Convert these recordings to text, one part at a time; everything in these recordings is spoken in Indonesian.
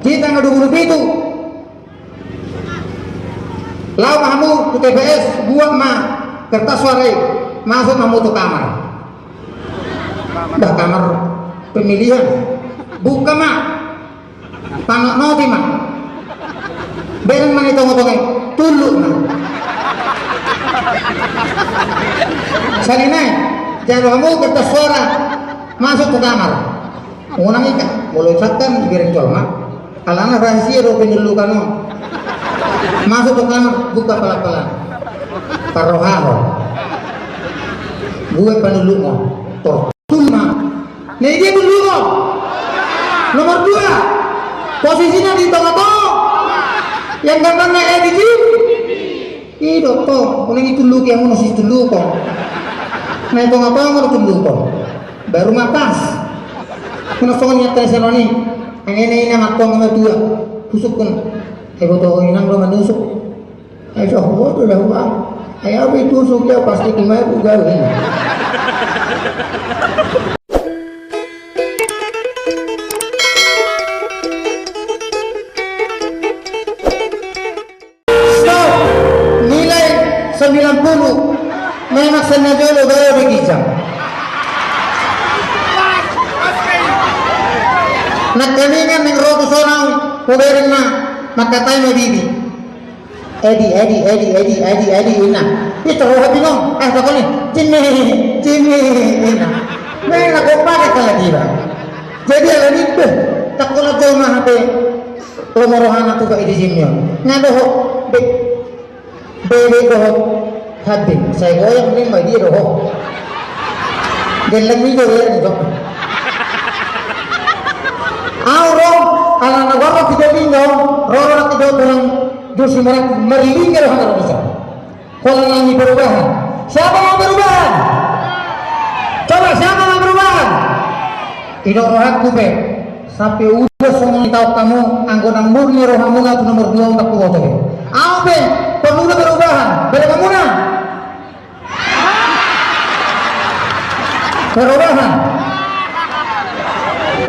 di tanggal 27 lau kamu ke TPS buat mah kertas suara masuk kamu ke kamar dah kamar pemilihan buka mah tanggal noti mah beren man itong-itong tuluk mah salinay jangan kamu kertas suara masuk ke kamar unang ikan mulai sakkan biarin colma alana rahasia ro penyulukan mo masuk ke kamar buka pelan-pelan paroharo gue peneluk mo tortulma nah dia dulu mo nomor 2 posisinya di tengah-tengah yang gambarnya edit ih dokter kuning itu lu yang mau nasi dulu kok nah itu ngapa mau dulu kok baru matas kuna soalnya tesenoni yang ini matong sama 2 tusuk kan ibu tahu inang lo menusuk ayo aku tuh dah uang ayo apa itu tusuk ya pasti kemana juga ini nilai 90 memang sengaja lo gaya begitu nakalingan ng roto sonang kuberin na magkatay mo bibi Edi ina ito ko habi nung tako ni Jimmy ina may nagpapakit ka lagi ba jadi alam ito tako na daw mahabi umorohan na ito ka iti Jimmy nga doho bebe doho habi say goyang ni may di doho galang ni doho yan ito Auro, ala nagwaro kita linggo, roro na kita tulang dosi merlinggar hanggang bisa. Kalau nangis perubahan, siapa mau perubahan? Coba siapa mau perubahan? Tidak rohat kupe, sampai udah semua tahu kamu anggota murni rohamu itu nomor 2 untuk kuota. Apa? Perlu perubahan, beda kamu na? Perubahan.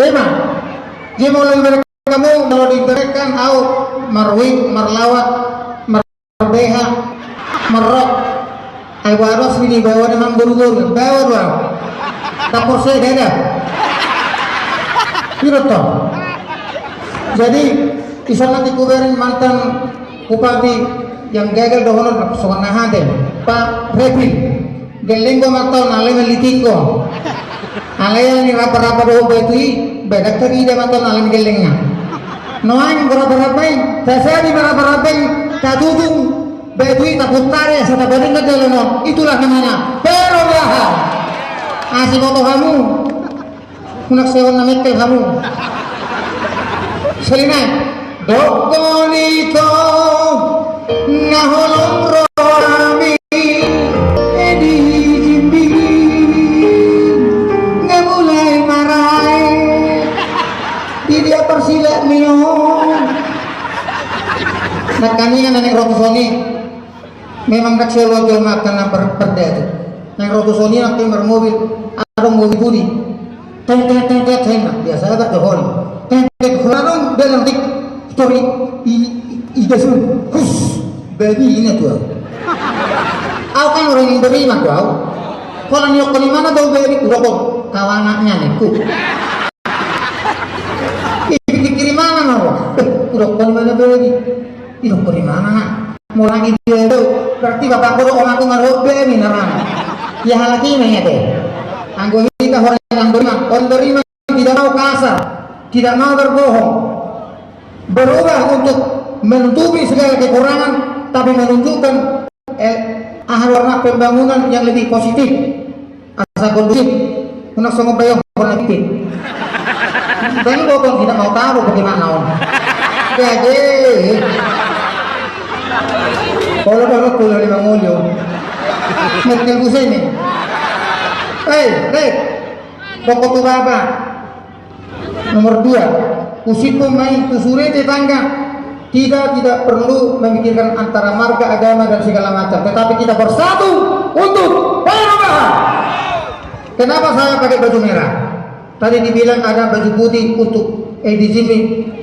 Emang. Dia mau lebih kamu mau diberikan au marwi marlawat marbeha marok ay waros ini bawa dengan guru-guru bawa dua tapos saya ada piroto jadi kisah nanti kuberin mantan bupati yang gagal dohonor soalnya deh Pak Repi gelenggo matau nale melitiko alaya ni rapa-rapa doho betui bedak tadi dia matau nale gelengnya noang berapa-rapain saya di berapa-rapain tatudung betui taputare saya tabarin ke dalam itulah namanya perubahan asih foto kamu unak sewan namekel kamu selinai dokonito ngaholong roami edi jimbi ngamulai marai di dia persilek mio nah kami kan nenek rotusoni memang kecil wakil makan perda itu nenek rotusoni nanti bermobil ada mobil budi tet biasa agak dohon tet kurang dan nanti story ijasun hus baby ini tuh aku kan orang yang beriman tuh aku kalau nyokol di mana tuh baby rokok kawanannya niku pikir mana mau rokok di mana baby rokok di mana mau lagi dia tuh berarti bapak guru om aku ngarok baby narang ya lagi nih deh anggo kita orang yang beriman tidak mau kasar tidak mau berbohong berubah untuk menutupi segala kekurangan tapi menunjukkan warna pembangunan yang lebih positif asa kondusif untuk semua bayang positif tapi bokong tidak mau tahu bagaimana om jadi kalau kuliah di Mangolio ngerti busa ini Rek pokok tu bapa nomor 2 usipu main tusure tetangga tidak perlu memikirkan antara marga agama dan segala macam tetapi kita bersatu untuk perubahan. Kenapa saya pakai baju merah Tadi dibilang ada baju putih untuk EDGP,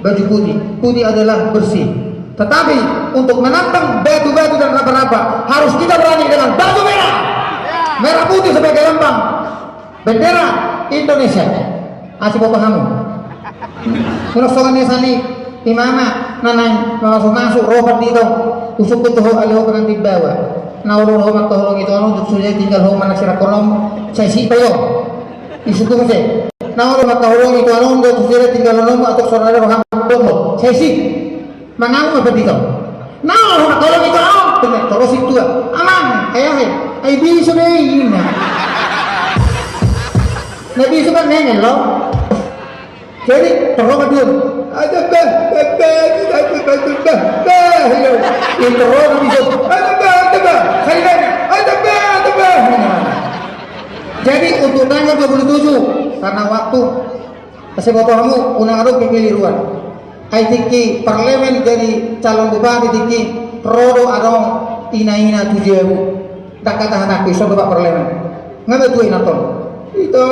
baju putih. Putih adalah bersih. Tetapi untuk menantang batu-batu dan raba-raba harus kita berani dengan baju merah. Merah putih sebagai lambang bendera Indonesia. Asih pahamu. Menusukkan sani imama nanay masuk robat dito. Usuk ko ho aliho kan tibawa. Naulun ho matulong ito ano sudah tinggal ho manak sira konom sa sipayo. Isuko ko siya. Naulun matulong ito ano sudah tinggal ano atau saudara roham domo. Sa mangamu apa dito? Naulun matulong ito ano terus itu aman ay bisa na yun na. Nabi suka nengel lo. Jadi terus dia ada itu orang bisa jadi untuk tanggal 27 karena waktu kasih foto kamu unang aduk kekeliruan ai tiki parlemen jadi calon bupati tiki rodo adong ina tujuewu tak kata anak bisa bapak parlemen ngabe tuh inaton itu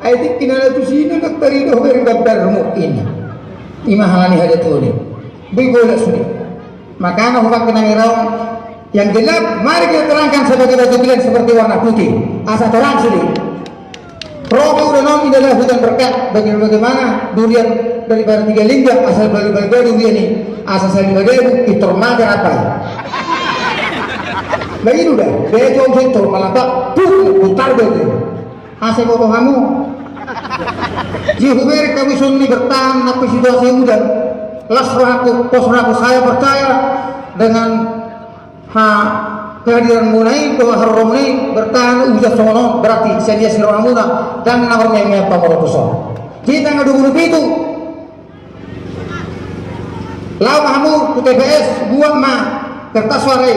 ai tiki nala tusina nak tari do ber gambar mukin imahalani hajat tuh bigola suri maka hukum kena ngerau yang gelap mari kita terangkan sebagai baju pilihan seperti warna putih asa terang sini roh udah nom adalah hutan berkat bagaimana durian daripada 3 lingga asal balik durian ini asal saya balik itu maga apa lagi udah bejo itu malah tak putar begitu asal bawa kamu jihuber kami sunni bertahan tapi situasi mudah lasraku posraku saya percaya dengan kehadiran munai bahwa harum ini bertahan ujah sono berarti sedia sirah muna dan namanya apa merotoso kita ngadu itu lau kamu ke TPS buat kertas suara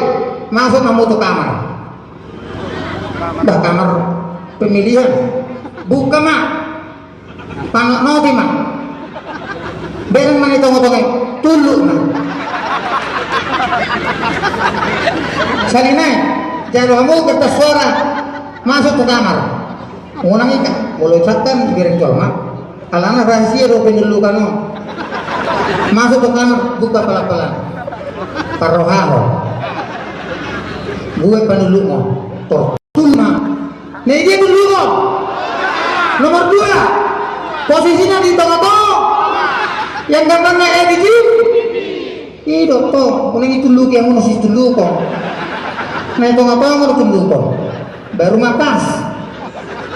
masuk kamu ke kamar dah kamar pemilihan buka panok noti bereng mana tongok-tongok tuluk salina jangan kamu kertas suara masuk ke kamar unang ikan mulai saktan biarin colma alana rahasia do penjelu kanu masuk ke kamar buka pelan-pelan parohaho gue penjelu mo tortuma nah dia dulu mo nomor 2 posisinya di tengah-tengah yang gambarnya EDG itu toh, kuning itu lu yang masih dulu kok. Nah itu ngapa mau dulu kok? Baru matas.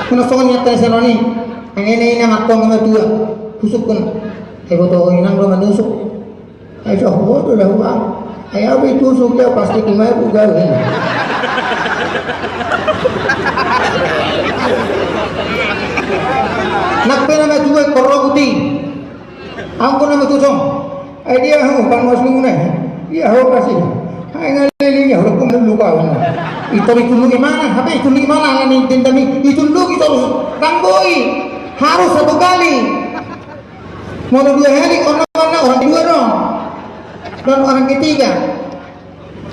Menusukkan nyata senoni. Yang ini matong sama 2. Tusukkan. Hebo toh inang belum menusuk. Ayo bodoh dah uang. Ayo abi tusuk dia pasti kimai bukan. Nak pernah dua korupsi. Aku nama tusuk. Dia ho kan masuk mana? Dia ho kasih. Hai ngalili ya hukum lupa. Itu dulu gimana? Tapi itu gimana yang tentang itu dulu kita harus tanggoi. Harus 1 kali. Mau 2 hari orang 2 dong. Dan orang ketiga.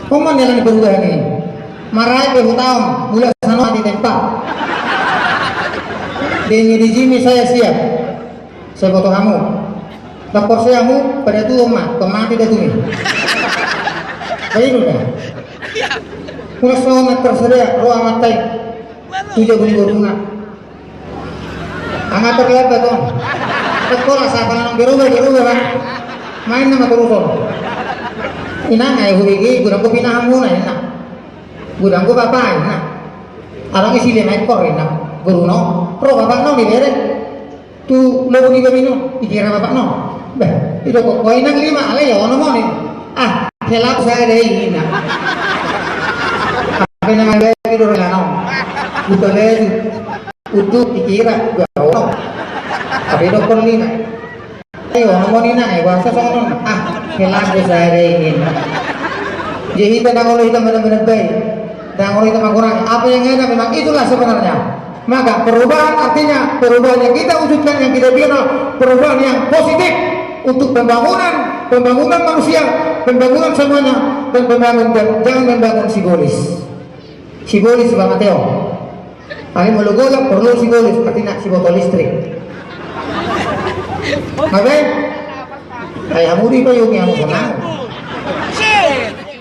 Komen yang berubah ini. Marai ke tahun mulai sana di tempat. Di Jimmy saya siap. Saya foto kamu. Lapor saya mu pada tu rumah, kemati dah tu ni. Baik dah. Pulas nak tersedia, roh amat tay. Tujuh beli berunga. Angat terlihat betul. Sekolah saya kalau berubah kan. Main nama terusol. Ina ay hubigi, gudang ko pinahamu na ina. Gudang ko bapak ina. Alang isi lima ekor ina. Guruno, roh bapak no di bere. Tu lobo ni gamino, ikira bapak no. Bah, itu kok koinang 5 alay ya ono mo ni. Ah, helap saya deh ini. Apa yang ada di luar sana? Bukan lagi. Utuh dikira gak ono. Tapi dokter ni nak. Ayo ono mo ni nak. Bahasa sono. Ah, helap saya deh ini. Jadi kita dah oleh kita benar-benar baik. Dan oleh kita kurang. Apa yang ada memang itulah sebenarnya. Maka perubahan artinya perubahan yang kita wujudkan yang kita bikin perubahan yang positif. Untuk pembangunan manusia, pembangunan semuanya, dan jangan membangun simbolis Bang Mateo. Ini melugola perlu simbolis, artinya si botol listrik. Ngapain? Ay hamuri pa yung yang mo sana.